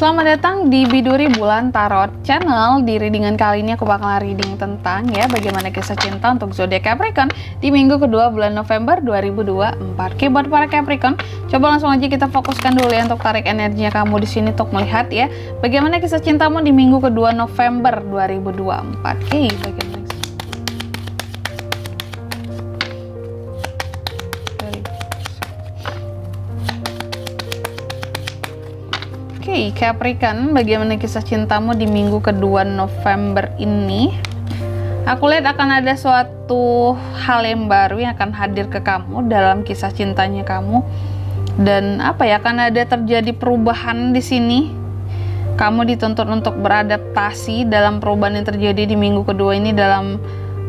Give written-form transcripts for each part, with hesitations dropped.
Selamat datang di Biduri Bulan Tarot Channel. Di readingan kali ini aku bakal reading tentang bagaimana kisah cinta untuk zodiak Capricorn di minggu kedua bulan November 2024. Oke, buat para Capricorn, coba langsung aja kita fokuskan dulu untuk tarik energinya kamu di sini untuk melihat bagaimana kisah cintamu di minggu kedua November 2024. Oke, bagaimana Oke, Capricorn, bagaimana kisah cintamu di minggu kedua November ini? Aku lihat akan ada suatu hal yang baru yang akan hadir ke kamu dalam kisah cintanya kamu. Dan akan ada terjadi perubahan di sini. Kamu dituntut untuk beradaptasi dalam perubahan yang terjadi di minggu kedua ini dalam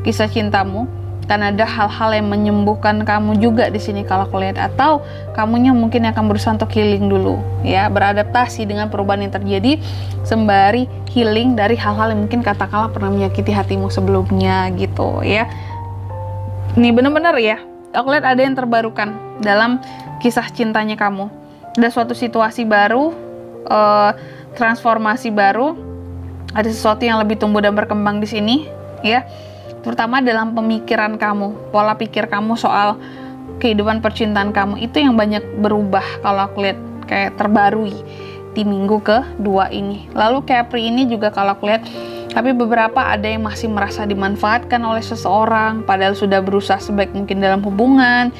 kisah cintamu. Kan ada hal-hal yang menyembuhkan kamu juga di sini kalau aku lihat, atau kamunya mungkin akan berusaha untuk healing dulu beradaptasi dengan perubahan yang terjadi sembari healing dari hal-hal yang mungkin katakanlah pernah menyakiti hatimu sebelumnya gitu Ini bener-bener aku lihat ada yang terbarukan dalam kisah cintanya kamu. Ada suatu situasi baru, transformasi baru, ada sesuatu yang lebih tumbuh dan berkembang di sini terutama dalam pemikiran kamu, pola pikir kamu soal kehidupan percintaan kamu itu yang banyak berubah kalau aku lihat, kayak terbarui di minggu kedua ini. Lalu Capri ini juga kalau aku lihat, tapi beberapa ada yang masih merasa dimanfaatkan oleh seseorang padahal sudah berusaha sebaik mungkin dalam hubungan,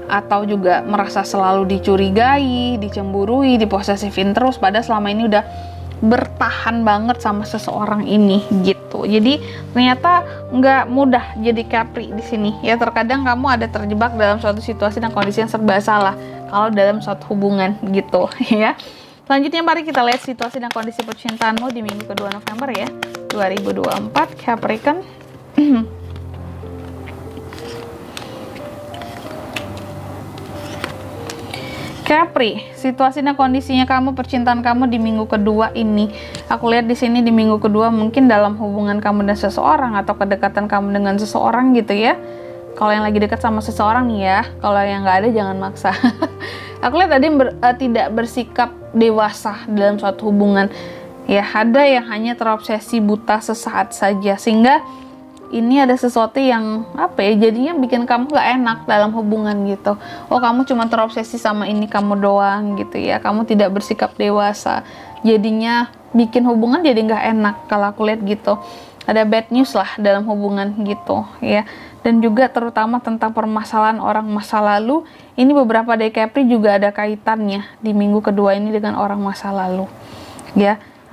atau juga merasa selalu dicurigai, dicemburui, diposesifin terus padahal selama ini udah bertahan banget sama seseorang ini gitu. Jadi ternyata nggak mudah jadi Capri di sini terkadang kamu ada terjebak dalam suatu situasi dan kondisi yang serba salah kalau dalam suatu hubungan gitu Selanjutnya mari kita lihat situasi dan kondisi percintaanmu di minggu kedua November 2024 Capricorn. Capri, situasi dan kondisinya kamu, percintaan kamu di minggu kedua ini. Aku lihat di sini di minggu kedua mungkin dalam hubungan kamu dan seseorang atau kedekatan kamu dengan seseorang gitu Kalau yang lagi dekat sama seseorang nih kalau yang nggak ada jangan maksa. Aku lihat tadi tidak bersikap dewasa dalam suatu hubungan. Ada yang hanya terobsesi buta sesaat saja sehingga ini ada sesuatu yang jadinya bikin kamu gak enak dalam hubungan gitu. Kamu cuma terobsesi sama ini kamu doang gitu kamu tidak bersikap dewasa, jadinya bikin hubungan jadi gak enak kalau aku lihat gitu. Ada bad news lah dalam hubungan gitu dan juga terutama tentang permasalahan orang masa lalu. Ini beberapa dari Capri juga ada kaitannya di minggu kedua ini dengan orang masa lalu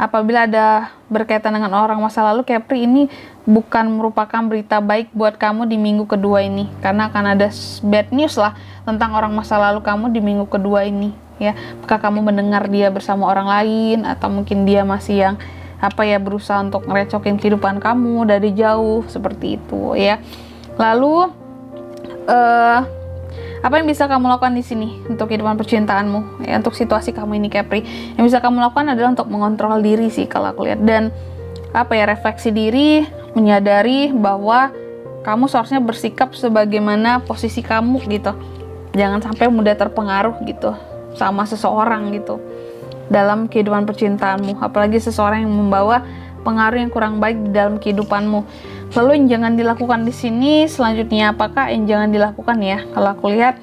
Apabila ada berkaitan dengan orang masa lalu, Capri ini bukan merupakan berita baik buat kamu di minggu kedua ini. Karena akan ada bad news lah tentang orang masa lalu kamu di minggu kedua ini. Apakah kamu mendengar dia bersama orang lain, atau mungkin dia masih yang berusaha untuk ngerecokin kehidupan kamu dari jauh, seperti itu Lalu, apa yang bisa kamu lakukan di sini untuk kehidupan percintaanmu untuk situasi kamu ini Capri? Yang bisa kamu lakukan adalah untuk mengontrol diri sih kalau aku lihat, dan refleksi diri, menyadari bahwa kamu seharusnya bersikap sebagaimana posisi kamu gitu. Jangan sampai mudah terpengaruh gitu sama seseorang gitu dalam kehidupan percintaanmu, apalagi seseorang yang membawa pengaruh yang kurang baik di dalam kehidupanmu. Lalu yang jangan dilakukan di sini selanjutnya, apakah yang jangan dilakukan Kalau aku lihat,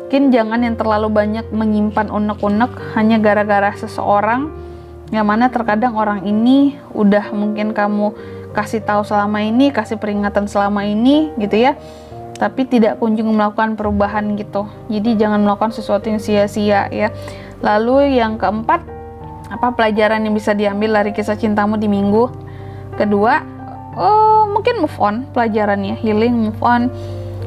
mungkin jangan yang terlalu banyak menyimpan unek-unek hanya gara-gara seseorang, yang mana terkadang orang ini udah mungkin kamu kasih tahu selama ini, kasih peringatan selama ini gitu tapi tidak kunjung melakukan perubahan gitu. Jadi jangan melakukan sesuatu yang sia-sia Lalu yang keempat, apa pelajaran yang bisa diambil dari kisah cintamu di minggu kedua? Mungkin move on, pelajarannya healing, move on,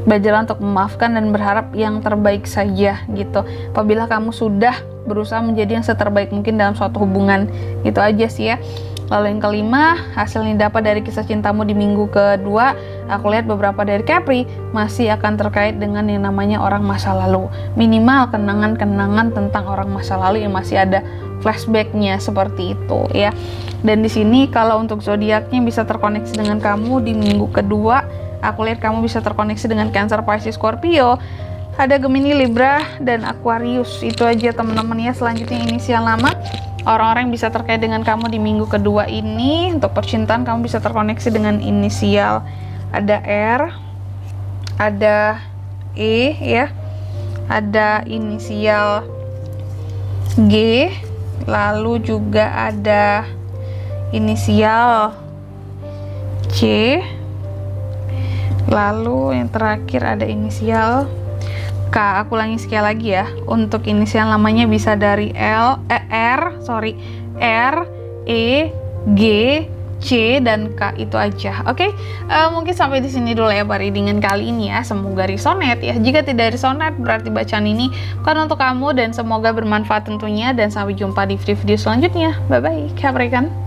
belajar untuk memaafkan dan berharap yang terbaik saja gitu. Apabila kamu sudah berusaha menjadi yang seterbaik mungkin dalam suatu hubungan, gitu aja sih Lalu yang kelima, hasil yang dapat dari kisah cintamu di minggu kedua, aku lihat beberapa dari Capri masih akan terkait dengan yang namanya orang masa lalu. Minimal kenangan-kenangan tentang orang masa lalu yang masih ada flashbacknya seperti itu Dan di sini kalau untuk zodiaknya bisa terkoneksi dengan kamu di minggu kedua, aku lihat kamu bisa terkoneksi dengan Cancer, Pisces, Scorpio, ada Gemini, Libra, dan Aquarius. Itu aja teman-teman Selanjutnya inisial nama orang-orang yang bisa terkait dengan kamu di minggu kedua ini. Untuk percintaan kamu bisa terkoneksi dengan inisial, ada R, ada E ya, ada inisial G, lalu juga ada inisial C, lalu yang terakhir ada inisial K. Aku ulangi sekali lagi ya. Untuk inisial namanya bisa dari R, E, G, C, dan K, itu aja. Oke, mungkin sampai di sini dulu ya readingan kali ini ya. Semoga resonate ya. Jika tidak resonate berarti bacaan ini bukan untuk kamu, dan semoga bermanfaat tentunya. Dan sampai jumpa di video selanjutnya. Bye bye, Capricorn.